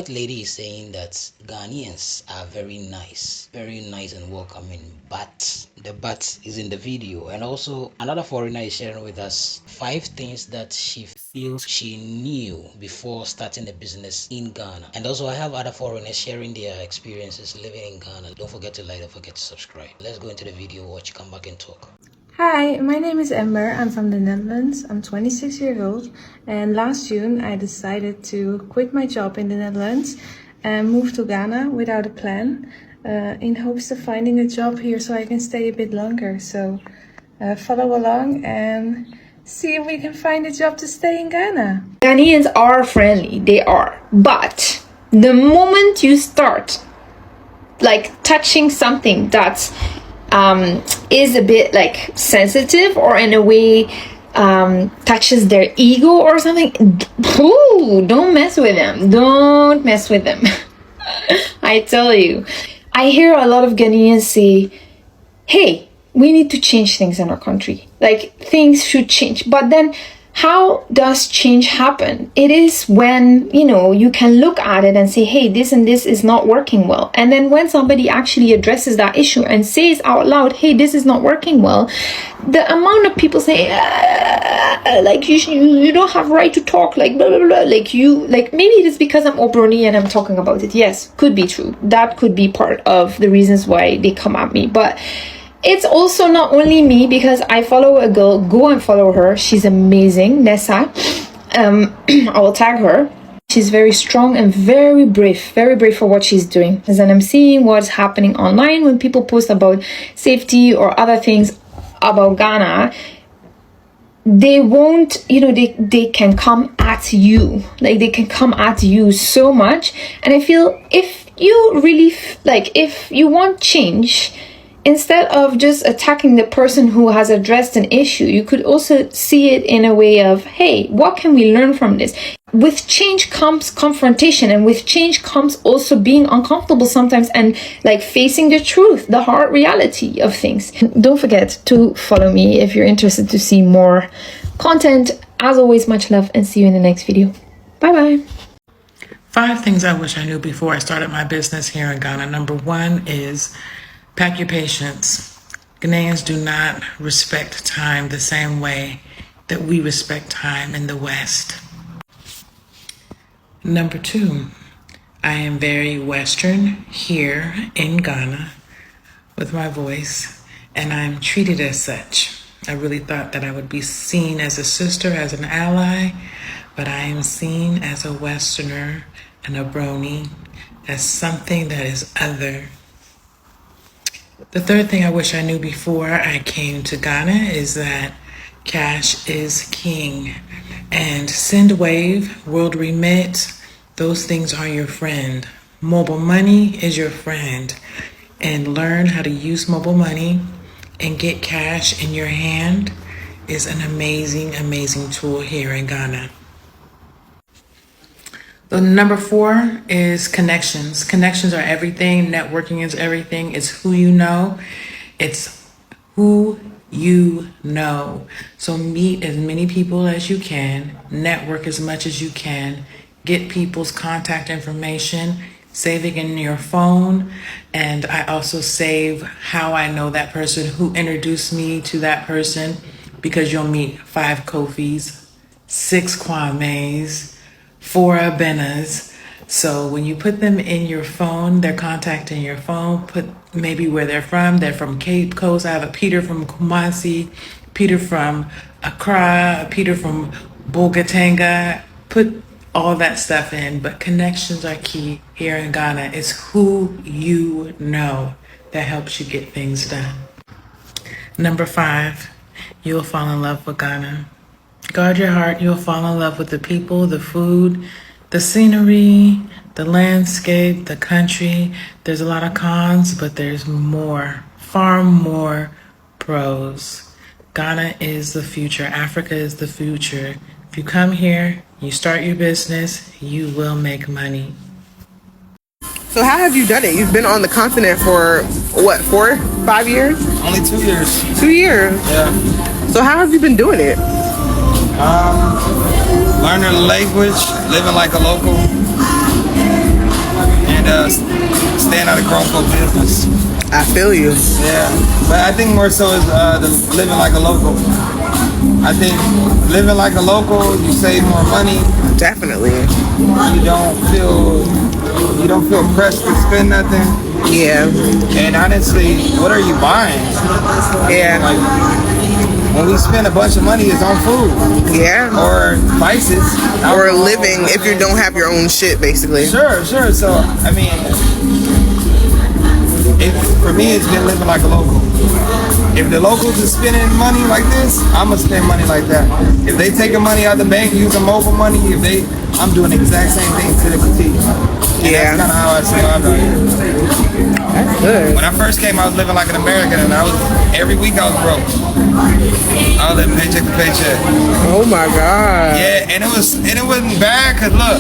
white lady is saying that Ghanaians are very nice and welcoming, but the but is in the video. And also another foreigner is sharing with us 5 things that she feels she knew before starting a business in Ghana. And also I have other foreigners sharing their experiences living in Ghana. Don't forget to like, don't forget to subscribe. Let's go into the video, watch, come back and talk. Hi, my name is Ember. I'm from the Netherlands. I'm 26 years old, and last June I decided to quit my job in the Netherlands and move to Ghana without a plan, in hopes of finding a job here so I can stay a bit longer. So follow along and see if we can find a job to stay in Ghana. Ghanaians are friendly, they are, but the moment you start like touching something that's is a bit like sensitive or in a way touches their ego or something, ooh, don't mess with them. Don't mess with them. I tell you, I hear a lot of Ghanaians say, hey, we need to change things in our country. Like, things should change. But then how does change happen? It is when, you know, you can look at it and say, hey, this and this is not working well. And then when somebody actually addresses that issue and says out loud, hey, this is not working well, the amount of people say, like, you don't have right to talk, like, blah, blah, blah. Like, maybe it is because I'm Obroni and I'm talking about it. Yes, could be true. That could be part of the reasons why they come at me. But it's also not only me, because I follow a girl. Go and follow her. She's amazing, Nessa. I will tag her. She's very strong and very brave for what she's doing. As I'm seeing what's happening online when people post about safety or other things about Ghana, they won't, you know, they can come at you. Like, they can come at you so much. And I feel if you really, if you want change, instead of just attacking the person who has addressed an issue, you could also see it in a way of, hey, what can we learn from this? With change comes confrontation, and with change comes also being uncomfortable sometimes and like facing the truth, the hard reality of things. Don't forget to follow me if you're interested to see more content. As always, much love, and see you in the next video. Bye bye. 5 things I wish I knew before I started my business here in Ghana. Number 1 is pack your patience. Ghanaians do not respect time the same way that we respect time in the West. Number 2, I am very Western here in Ghana with my voice, and I'm treated as such. I really thought that I would be seen as a sister, as an ally, but I am seen as a Westerner and a brony, as something that is other. The 3rd thing I wish I knew before I came to Ghana is that cash is king. And Send Wave, World Remit, those things are your friend. Mobile money is your friend. And learn how to use mobile money and get cash in your hand is an amazing, amazing tool here in Ghana. The number 4 is connections. Connections are everything. Networking is everything. It's who you know. It's who you know. So meet as many people as you can. Network as much as you can. Get people's contact information. Save it in your phone. And I also save how I know that person, who introduced me to that person, because you'll meet 5 Kofis, 6 Kwames, 4 Abenas. So when you put them in your phone, their contact in your phone, put maybe where they're from. They're from Cape Coast. I have a Peter from Kumasi, Peter from Accra, Peter from Bogatanga. Put all that stuff in, but connections are key here in Ghana. It's who you know that helps you get things done. Number 5, you'll fall in love with Ghana. Guard your heart, you'll fall in love with the people, the food, the scenery, the landscape, the country. There's a lot of cons, but there's more, far more pros. Ghana is the future. Africa is the future. If you come here, you start your business, you will make money. So how have you done it? You've been on the continent for what, 4, 5 years? Only 2 years. 2 years? Yeah. So how have you been doing it? Learning the language, living like a local. and staying out of grown folk business. I feel you. Yeah, but I think more so is the living like a local. I think living like a local, you save more money. Definitely. You don't feel pressed to spend nothing. Yeah. And honestly, what are you buying? Yeah. Like, when we spend a bunch of money, it's on food. Yeah. Or vices. Or living if you don't have your own shit, basically. Sure. So, I mean, for me, it's been living like a local. If the locals are spending money like this, I'm gonna spend money like that. If they taking money out the bank, using mobile money, I'm doing the exact same thing to the T. Yeah. That's kind of how I survived out here. That's good. When I first came, I was living like an American, and every week I was broke. I was living paycheck to paycheck. Oh my God. Yeah, and it wasn't bad, cause look,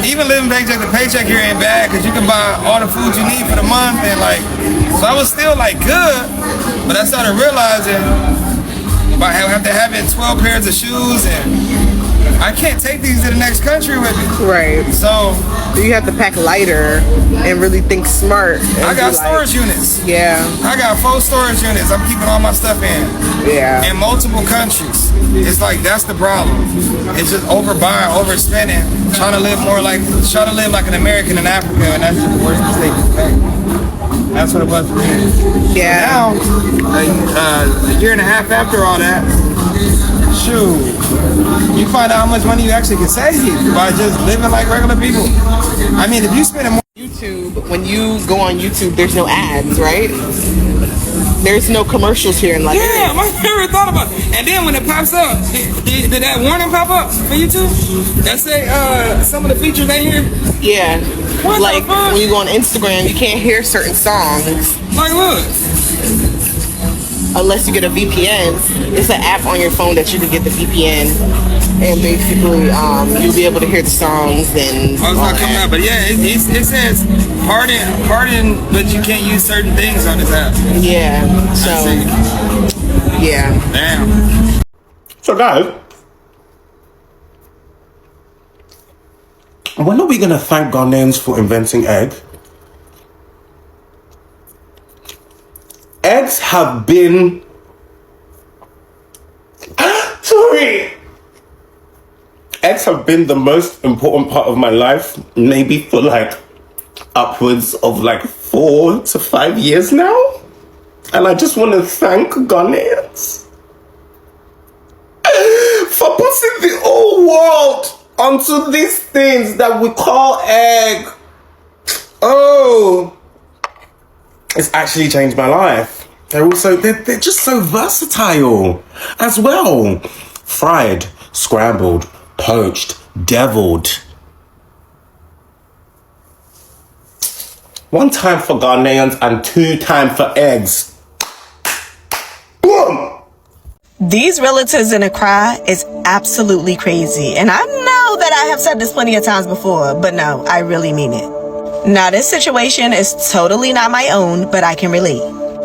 even living paycheck to paycheck here ain't bad, cause you can buy all the food you need for the month, and like, so I was still like good, but I started realizing by having 12 pairs of shoes, and I can't take these to the next country with me. Right. So you have to pack lighter and really think smart. I got storage units. Yeah. I got 4 storage units. I'm keeping all my stuff in. Yeah. In multiple countries. It's like that's the problem. It's just overbuying, overspending, trying to live like an American in Africa, and that's just the worst mistake to make. That's what it was for me. Yeah. Now, a year and a half after all that, shoot, you find out how much money you actually can save by just living like regular people. I mean, if you spend more YouTube, when you go on YouTube, there's no ads, right? There's no commercials here in Liberia. Yeah, I never thought about it. And then when it pops up, did that warning pop up for YouTube? That say some of the features ain't here? Yeah. What like the fuck? when you go on Instagram, you can't hear certain songs. Like look. Unless you get a VPN. It's an app on your phone that you can get the VPN, and basically you'll be able to hear the songs and. Oh, it's not coming out, but yeah, it says pardon, but you can't use certain things on this app. Yeah. So. Yeah. Damn. So guys, when are we gonna thank Ghanaians for inventing egg? Eggs have been Eggs have been the most important part of my life, maybe for like upwards of like 4 to 5 years now. And I just want to thank Ghanaians for putting the whole world onto these things that we call egg. Oh, it's actually changed my life. They're just so versatile as well. Fried, scrambled, poached, deviled. One time for Ghanaians and 2 times for eggs. Boom! These realtors in Accra is absolutely crazy. And I know that I have said this plenty of times before, but no, I really mean it. Now, this situation is totally not my own, but I can relate.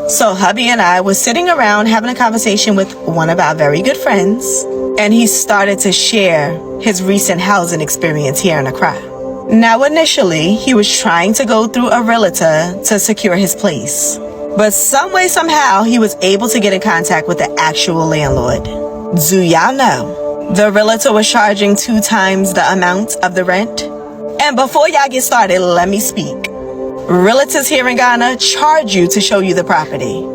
So hubby and I was sitting around having a conversation with one of our very good friends, and he started to share his recent housing experience here in Accra. Now, initially, he was trying to go through a realtor to secure his place. But some way, somehow, he was able to get in contact with the actual landlord. Do y'all know? The realtor was charging 2 times the amount of the rent. And before y'all get started, let me speak. Realtors here in Ghana charge you to show you the property.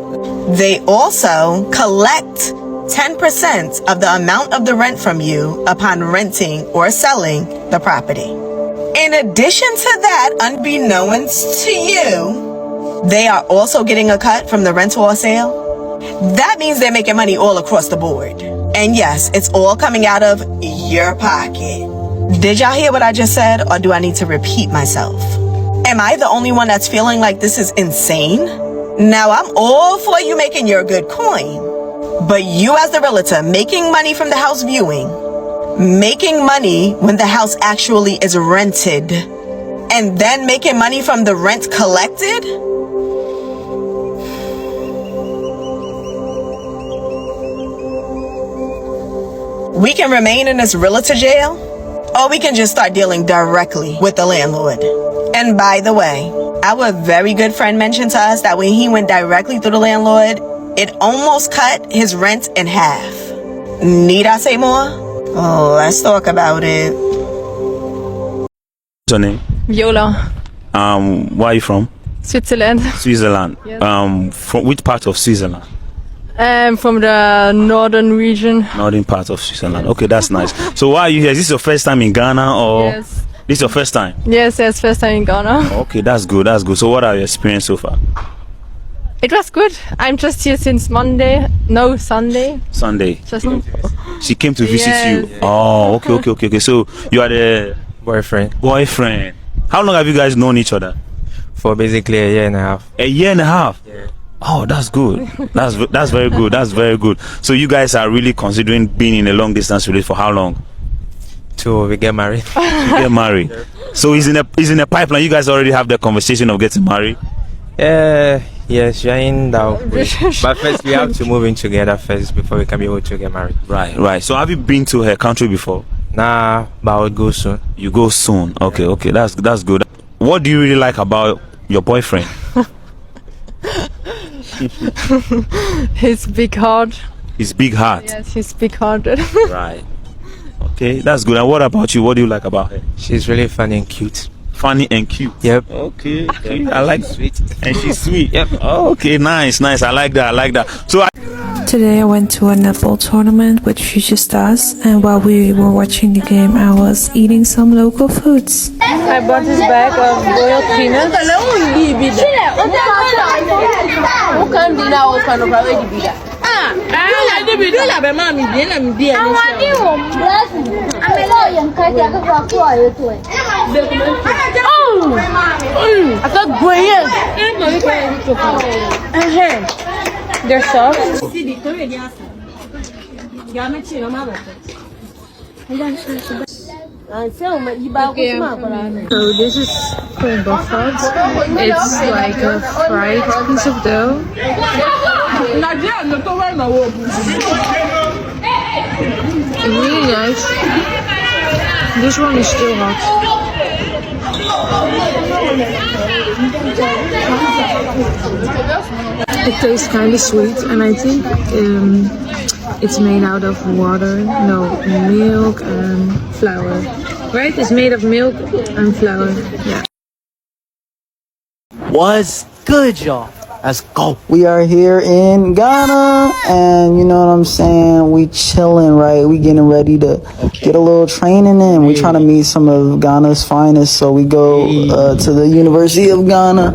They also collect 10% of the amount of the rent from you upon renting or selling the property. In addition to that, unbeknownst to you, they are also getting a cut from the rental or sale. That means they're making money all across the board. And yes, it's all coming out of your pocket. Did y'all hear what I just said, or do I need to repeat myself? Am I the only one that's feeling like this is insane? Now, I'm all for you making your good coin, but you as the realtor making money from the house viewing, making money when the house actually is rented, and then making money from the rent collected? We can remain in this realtor jail, or we can just start dealing directly with the landlord. And And by the way, our very good friend mentioned to us that when he went directly through the landlord, it almost cut his rent in half. Need I say more? Oh, let's talk about it. What's your name? Viola. Where are you from? Switzerland. Switzerland. Yes. From which part of Switzerland? From the northern region. Northern part of Switzerland. Okay, that's nice. So why are you here? Is this your first time in Ghana or? Yes. This is your first time? Yes, first time in Ghana. Okay, that's good. That's good. So what are your experience so far? It was good. I'm just here since Monday. No, Sunday. Sunday. Just She came to visit Yes. you. Oh, okay. So you are the boyfriend. How long have you guys known each other? For basically a year and a half. A year and a half? Yeah. Oh, that's good. That's very good. That's very good. So you guys are really considering being in a long distance relationship for how long? Till we get married. Get married. So is in a pipeline. You guys already have the conversation of getting married? Yes, you're in that way. But first we have to move in together first before we can be able to get married. Right. So have you been to her country before? Nah, but I'll go soon. You go soon. Okay. That's good. What do you really like about your boyfriend? his big heart. His big heart. Yes, he's big-hearted. Right. Okay, that's good. And what about you? What do you like about her? She's really funny and cute. Funny and cute. Yep. Okay. I like sweet. And she's sweet. Yep. Okay, nice. I like that. So Today I went to a netball tournament with Future Stars, and while we were watching the game, I was eating some local foods. I bought this bag of boiled peanuts. They're soft. So this is called buffet. It's like a fried piece of dough. Really nice. This one is still hot. It tastes kind of sweet, and I think it's made out of water. No, milk and flour. Right? It's made of milk and flour. Yeah. What's good, y'all? Let's go. We are here in Ghana, and you know what I'm saying? We chilling, right? We getting ready to get a little training in. We trying to meet some of Ghana's finest, so we go to the University of Ghana,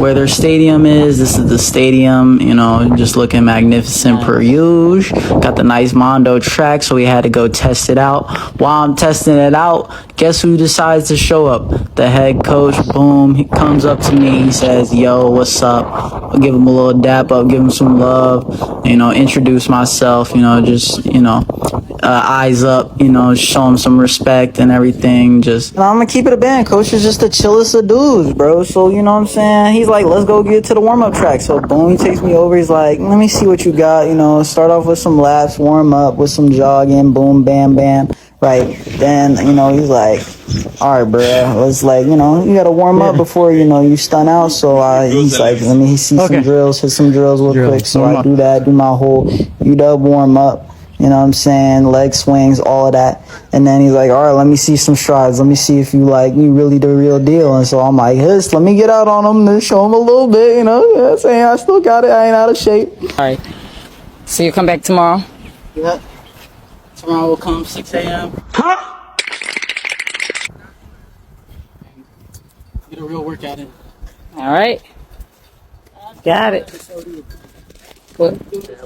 where their stadium is. This is the stadium, you know, just looking magnificent per usual. Got the nice Mondo track, so we had to go test it out. While I'm testing it out, guess who decides to show up? The head coach. Boom, he comes up to me, he says, "Yo, what's up?" I'll give him a little dap up, give him some love, you know, introduce myself, you know, just, you know, eyes up, you know, show him some respect and everything. Just, and I'm gonna keep it a band. Coach is just the chillest of dudes, bro. So, you know what I'm saying? He's like, let's go get to the warm-up track. So, boom, he takes me over. He's like, let me see what you got, you know, start off with some laps, warm up with some jogging, boom, bam, bam. Right. Then, you know, he's like, all right, bro. It's like, you know, you got to warm up before, you know, you stun out. So he's like, let me see some drills, hit some drills real quick. So I do that, do my whole UW warm up. You know what I'm saying? Leg swings, all of that. And then he's like, all right, let me see some strides. Let me see if you really the real deal. And so I'm like, yes, let me get out on him and show him a little bit, you know. You know what I'm saying? I still got it. I ain't out of shape. All right. So you come back tomorrow? Yep. Tomorrow will come 6 a.m. Huh? Get a real workout in. All right. Got it.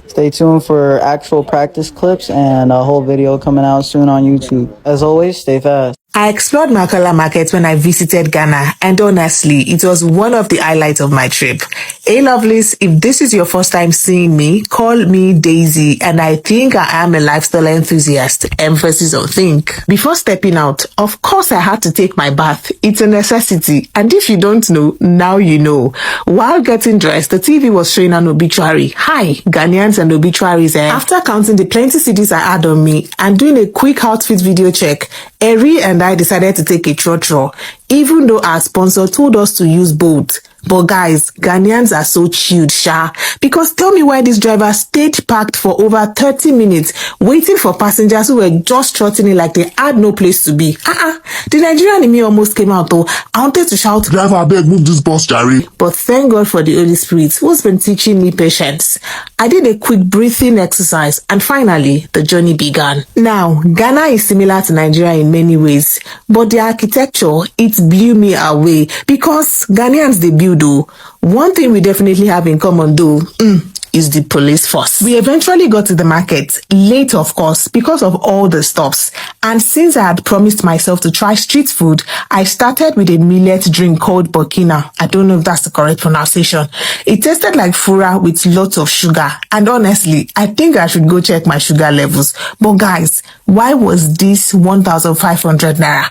Stay tuned for actual practice clips and a whole video coming out soon on YouTube. As always, stay fast. I explored Makala Market when I visited Ghana, and honestly, it was one of the highlights of my trip. Hey lovelies, if this is your first time seeing me, call me Daisy, and I think I am a lifestyle enthusiast, emphasis on think. Before stepping out, of course I had to take my bath. It's a necessity, and if you don't know, now you know. While getting dressed, the TV was showing an obituary. Hi, Ghanaians and obituaries. After counting the plenty CDs I had on me and doing a quick outfit video check, Eri and I decided to take a trotro, even though our sponsor told us to use both. But guys, Ghanaians are so chilled, sha. Because tell me why this driver stayed parked for over 30 minutes waiting for passengers who were just trotting in like they had no place to be. The Nigerian in me almost came out though. I wanted to shout, "Driver, I beg, move this bus, Jerry." But thank God for the Holy Spirit who's been teaching me patience. I did a quick breathing exercise and finally the journey began. Now, Ghana is similar to Nigeria in many ways, but the architecture, it blew me away because Ghanaians, they build though. One thing we definitely have in common though, is the police force. We eventually got to the market, late of course, because of all the stops. And since I had promised myself to try street food, I started with a millet drink called Burkina. I don't know if that's the correct pronunciation. It tasted like fura with lots of sugar. And honestly, I think I should go check my sugar levels. But guys, why was this 1,500 naira?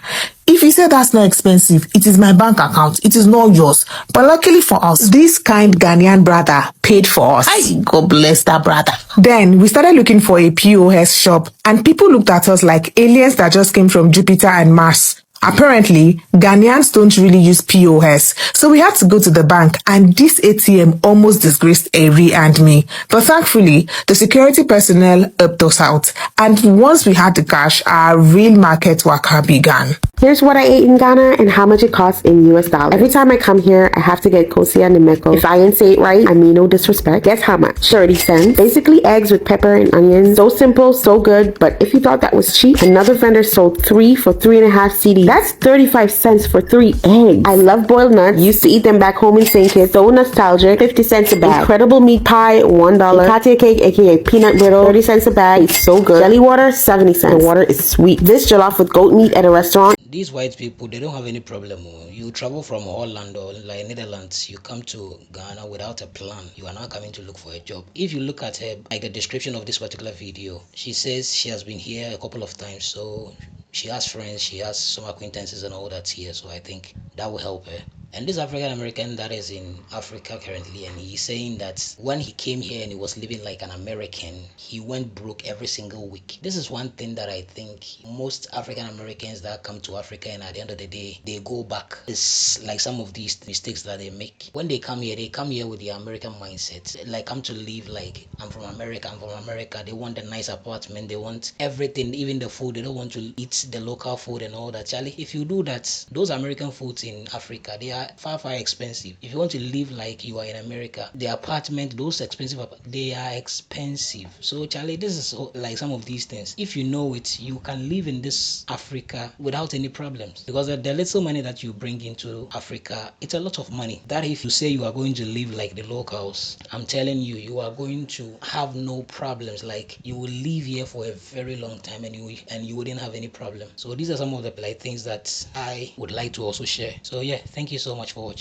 If you say that's not expensive, it is my bank account. It is not yours. But luckily for us, this kind Ghanaian brother paid for us. God bless that brother. Then we started looking for a POS shop and people looked at us like aliens that just came from Jupiter and Mars. Apparently, Ghanaians don't really use POS, so we had to go to the bank and this ATM almost disgraced Eri and me. But thankfully, the security personnel helped us out, and once we had the cash, our real market waka began. Here's what I ate in Ghana and how much it costs in US dollars. Every time I come here, I have to get kosia and nemeko. If I ain't say it right, I mean no disrespect. Guess how much? 30 cents. Basically eggs with pepper and onions. So simple, so good. But if you thought that was cheap, another vendor sold 3 for 3.5 cedis. That's 35 cents for 3 eggs. I love boiled nuts. Used to eat them back home in St. Kitts. So nostalgic. 50 cents a bag. Incredible meat pie, $1. Katia cake, aka peanut brittle, 30 cents a bag. It's so good. Jelly water, 70 cents. The water is sweet. This jollof with goat meat at a restaurant. These white people, they don't have any problem. You travel from Holland or like Netherlands, you come to Ghana without a plan. You are not coming to look for a job. If you look at her, like the description of this particular video, she says she has been here a couple of times. So she has friends, she has some acquaintances and all that here. So I think that will help her. And this African American that is in Africa currently, and he's saying that when he came here and he was living like an American, he went broke every single week. This is one thing that I think most African Americans that come to Africa and at the end of the day, they go back. It's like some of these mistakes that they make. When they come here with the American mindset. Like, come to live like, I'm from America, They want a nice apartment, they want everything, even the food. They don't want to eat the local food and all that. Charlie, if you do that, those American foods in Africa, they are far expensive. If you want to live like you are in America, the apartment, those expensive, they are expensive. So Charlie, this is like some of these things. If you know it, you can live in this Africa without any problems, because the little money that you bring into Africa, it's a lot of money. That if you say you are going to live like the locals, I'm telling you, you are going to have no problems. Like, you will live here for a very long time and you wouldn't have any problem. So these are some of the things that I would like to also share. So yeah, thank you so much for watching.